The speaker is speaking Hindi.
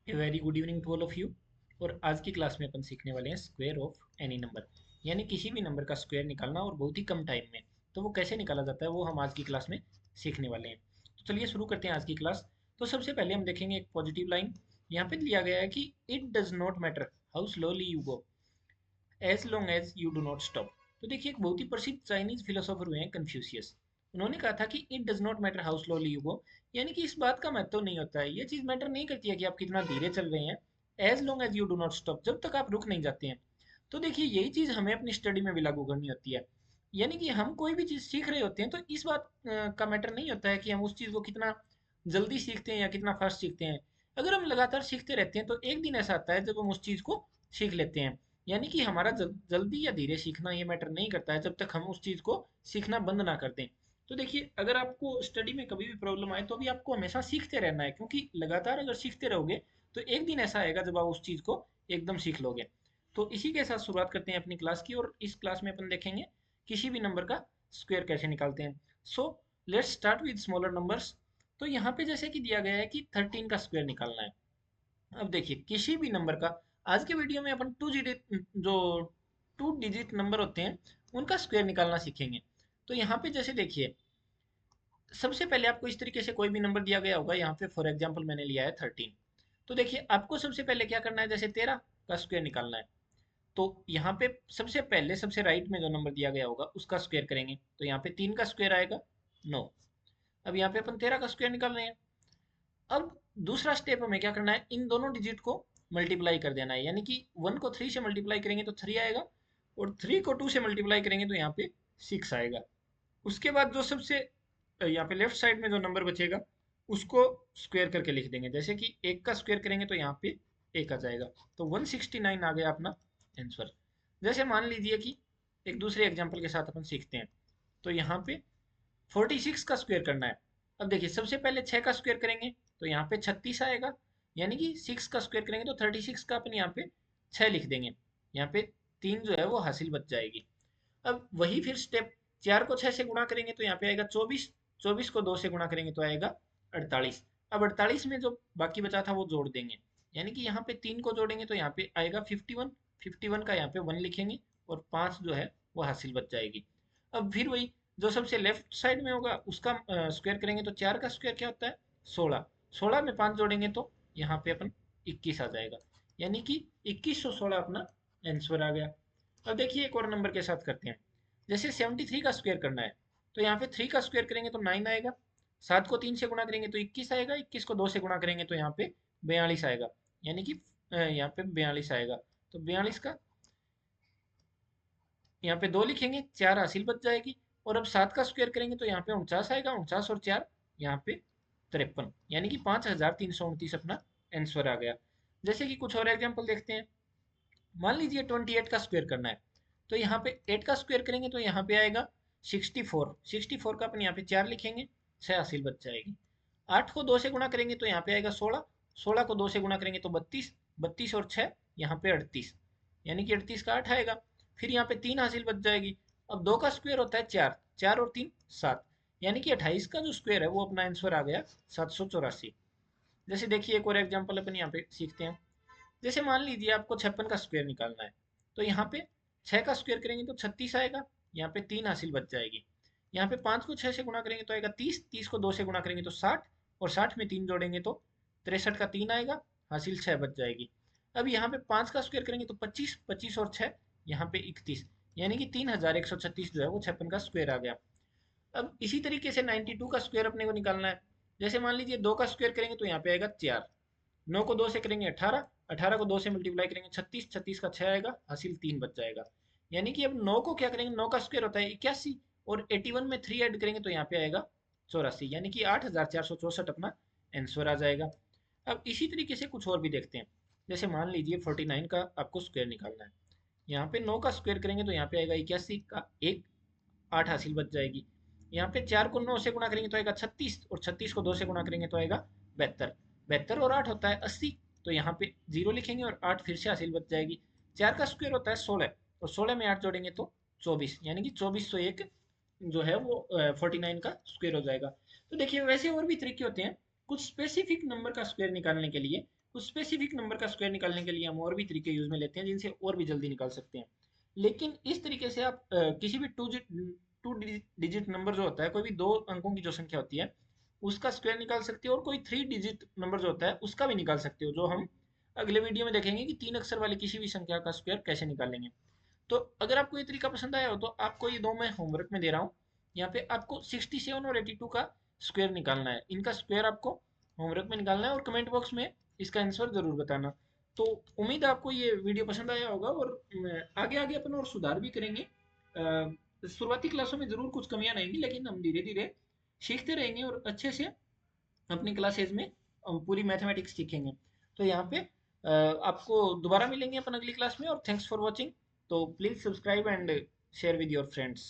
A very good evening to all of you. और आज की क्लास में अपन सीखने वाले हैं स्क्वायर ऑफ एनी नंबर, यानी किसी भी नंबर का स्क्वायर निकालना और बहुत ही कम टाइम में। तो वो कैसे निकाला जाता है वो हम आज की क्लास में सीखने वाले हैं। तो चलिए शुरू करते हैं आज की क्लास। तो सबसे पहले हम देखेंगे एक पॉजिटिव लाइन। यहाँ पे दिया गया है कि it does not matter how slowly you go as long as you do not stop. तो देखिए, एक बहुत ही प्रसिद्ध चाइनीज फिलोसोफर हुए हैं कन्फ्यूशियस। उन्होंने कहा था कि it does not matter how slowly you गो, यानी कि इस बात का महत्व नहीं होता है, ये चीज मैटर नहीं करती है कि आप कितना धीरे चल रहे हैं। As long as you do not stop, जब तक आप रुक नहीं जाते हैं। तो देखिए, यही चीज हमें अपनी स्टडी में भी लागू करनी होती है। यानी कि हम कोई भी चीज सीख रहे होते हैं तो इस बात का मैटर नहीं होता है कि हम उस चीज को कितना जल्दी सीखते हैं या कितना फास्ट सीखते हैं। अगर हम लगातार सीखते रहते हैं तो एक दिन ऐसा आता है जब हम उस चीज को सीख लेते हैं। यानी कि हमारा जल्दी या धीरे सीखना ये मैटर नहीं करता है जब तक हम उस चीज़ को सीखना बंद ना कर दें। तो देखिए, अगर आपको स्टडी में कभी भी प्रॉब्लम आए तो भी आपको हमेशा सीखते रहना है, क्योंकि लगातार अगर सीखते रहोगे तो एक दिन ऐसा आएगा जब आप उस चीज़ को एकदम सीख लोगे। तो इसी के साथ शुरुआत करते हैं अपनी क्लास की, और इस क्लास में अपन देखेंगे किसी भी नंबर का स्क्वायर कैसे निकालते हैं। So let's start with smaller numbers. तो यहाँ पे जैसे कि दिया गया है कि 13 का स्क्वायर निकालना है। अब देखिए, किसी भी नंबर का आज के वीडियो में अपन जो टू डिजिट नंबर होते हैं उनका स्क्वायर निकालना सीखेंगे। तो यहाँ पे जैसे देखिए, सबसे पहले आपको इस तरीके से कोई भी नंबर दिया गया होगा। यहाँ पे फॉर एग्जांपल मैंने लिया है 13। तो देखिए, आपको सबसे पहले क्या करना है, जैसे 13 का स्क्वायर निकालना है। तो यहाँ पे सबसे पहले सबसे राइट में जो नंबर दिया गया होगा उसका स्क्वायर करेंगे, तो यहाँ पे 3 का स्क्वायर आएगा 9। अब यहाँ पे अपन 13 का स्क्वायर निकाल रहे हैं। अब दूसरा स्टेप हमें क्या करना है, इन दोनों डिजिट को मल्टीप्लाई कर देना है। यानी कि 1 को 3 से मल्टीप्लाई करेंगे तो 3 आएगा, और 3 को 2 से मल्टीप्लाई करेंगे तो यहाँ पे 6 आएगा। उसके बाद जो सबसे यहाँ पे लेफ्ट साइड में जो नंबर बचेगा उसको स्क्वायर करके लिख देंगे। जैसे कि 1 का स्क्वायर करेंगे तो यहाँ पे 1 आ जाएगा। तो 169 आ गया अपना आंसर। जैसे मान लीजिए कि एक दूसरे एग्जाम्पल के साथ अपन सीखते हैं। तो यहाँ पे 46 का स्क्वायर करना है। अब देखिए, सबसे पहले 6 का स्क्वायर करेंगे तो यहाँ पे 36 आएगा। यानी कि 6 का स्क्वायर करेंगे तो 36 का अपन यहाँ पे 6 लिख देंगे। यहाँ पे 3 जो है वो हासिल बच जाएगी। अब वही फिर स्टेप, 4 को 6 से गुणा करेंगे तो यहाँ पे आएगा 24। 24 को 2 से गुणा करेंगे तो आएगा 48। अब 48 में जो बाकी बचा था वो जोड़ देंगे। यानी कि यहाँ पे 3 को जोड़ेंगे तो यहाँ पे आएगा 51। 51 का यहाँ पे 1 लिखेंगे, और 5 जो है वो हासिल बच जाएगी। अब फिर वही, जो सबसे लेफ्ट साइड में होगा उसका स्क्वायर करेंगे तो 4 का स्क्वायर क्या होता है, 16। 16 में 5 जोड़ेंगे तो यहाँ पे अपन 21 आ जाएगा। यानी कि 2116 अपना आंसर आ गया। अब देखिए, एक और नंबर के साथ करते हैं। जैसे 73 का स्क्वायर करना है, तो यहाँ पे 3 का स्क्वायर करेंगे तो 9 आएगा। 7 को 3 से गुणा करेंगे तो 21 आएगा। 21 को 2 से गुणा करेंगे तो यहाँ पे 42 आएगा। यानी कि यहाँ पे 42 आएगा। तो 42 का यहाँ पे 2 लिखेंगे, 4 हासिल बच जाएगी। और अब 7 का स्क्वायर करेंगे तो यहाँ पे 49 आएगा। 49 और 4 यहाँ पे 53। यानी कि 5329 अपना आंसर आ गया। जैसे कि कुछ और एग्जाम्पल देखते हैं। मान लीजिए 28 का स्क्वायर करना है, तो यहाँ पे 8 का स्क्वायर करेंगे तो यहाँ पे आएगा 64। 64 का अपन यहाँ पे 4 लिखेंगे, 6 हासिल बच जाएगी। 8 को 2 से गुणा करेंगे तो यहाँ पे आएगा 16। 16 को 2 से गुणा करेंगे तो 32। 32 और 6 यहाँ पे 38। यानी कि 38 का 8 आएगा। फिर यहाँ पे 3 हासिल बच जाएगी। अब 2 का स्क्वायर होता है 4। 4 और 3 7। यानी कि 28 का जो स्क्वायर है वो अपना आंसर आ गया 784। जैसे देखिए, एक और एग्जाम्पल अपन यहाँ पे सीखते हैं। जैसे मान लीजिए आपको 56 का स्क्वायर निकालना है, तो यहाँ पे 6 का स्क्वायर करेंगे तो 36 आएगा। यहाँ पे 3 हासिल बच जाएगी। यहाँ पे 5 को 6 से गुणा करेंगे तो आएगा 30। 30 को 2 से गुणा करेंगे तो 60। और 60 में 3 जोड़ेंगे तो 63 का 3 आएगा, हासिल 6 बच जाएगी। अब यहाँ पे 5 का स्क्वायर करेंगे तो 25। 25 और 6 यहाँ पे 31। यानी कि 3136 जो है वो 56 का स्क्वायर आ गया। अब इसी तरीके से 92 का स्क्वायर अपने को निकालना है। जैसे मान लीजिए 2 का स्क्वायर करेंगे तो यहाँ पे आएगा 4। 9 को 2 से करेंगे 18। 18 को 2 से मल्टीप्लाई करेंगे 36। 36 का 6 आएगा, हासिल 3 बच जाएगा। यानी कि अब 9 को क्या करेंगे, 9 का स्क्वायर होता है 81, और 81 में 3 ऐड करेंगे तो यहाँ पे आएगा 84। यानी कि 8464 अपना आंसर आ जाएगा। अब इसी तरीके से कुछ और भी देखते हैं। जैसे मान लीजिए 49 का आपको स्क्वायर निकालना है। यहाँ पे 9 का स्क्वायर करेंगे तो यहाँ पे आएगा 81 का 1, 8 हासिल बच जाएगी। यहाँ पे 4 को 9 से गुणा करेंगे तो आएगा 36, और 36 को 2 से गुणा करेंगे तो आएगा 72। 72 और 8 होता है 80। तो यहाँ पे 0 लिखेंगे और 8 फिर से हासिल बच जाएगी। 4 का स्क्वायर होता है 16, और 16 में 8 जोड़ेंगे तो 24। यानी कि 2401 जो है वो 49 का स्क्वायर हो जाएगा। तो देखिए, वैसे और भी तरीके होते हैं कुछ स्पेसिफिक नंबर का स्क्वायर निकालने के लिए। उस स्पेसिफिक नंबर का स्क्वायर निकालने के लिए हम और भी तरीके यूज में लेते हैं जिनसे और भी जल्दी निकाल सकते हैं। लेकिन इस तरीके से आप किसी भी टू डिजिट नंबर जो होता है, कोई भी दो अंकों की जो संख्या होती है उसका स्क्वायर निकाल सकते हो, और कोई थ्री डिजिट नंबर जो होता है उसका भी निकाल सकते हो, जो हम अगले वीडियो में देखेंगे कि तीन अक्षर वाली किसी भी संख्या का स्क्वायर कैसे निकालेंगे। तो अगर आपको ये तरीका पसंद आया हो तो आपको ये दो मैं होमवर्क में दे रहा हूँ। यहाँ पे आपको 67 और 82 का स्क्वायर निकालना है। इनका स्क्वायर आपको होमवर्क में निकालना है और कमेंट बॉक्स में इसका आंसर जरूर बताना। तो उम्मीद है आपको ये वीडियो पसंद आया होगा, और आगे आगे अपन और सुधार भी करेंगे। शुरुआती क्लासों में जरूर कुछ कमियां आएंगी, लेकिन हम धीरे धीरे सीखते रहेंगे और अच्छे से अपनी क्लासेज में पूरी मैथमेटिक्स सीखेंगे। तो यहाँ पे आपको दोबारा मिलेंगे अपन अगली क्लास में, और थैंक्स फॉर वॉचिंग। तो please subscribe and share with your friends.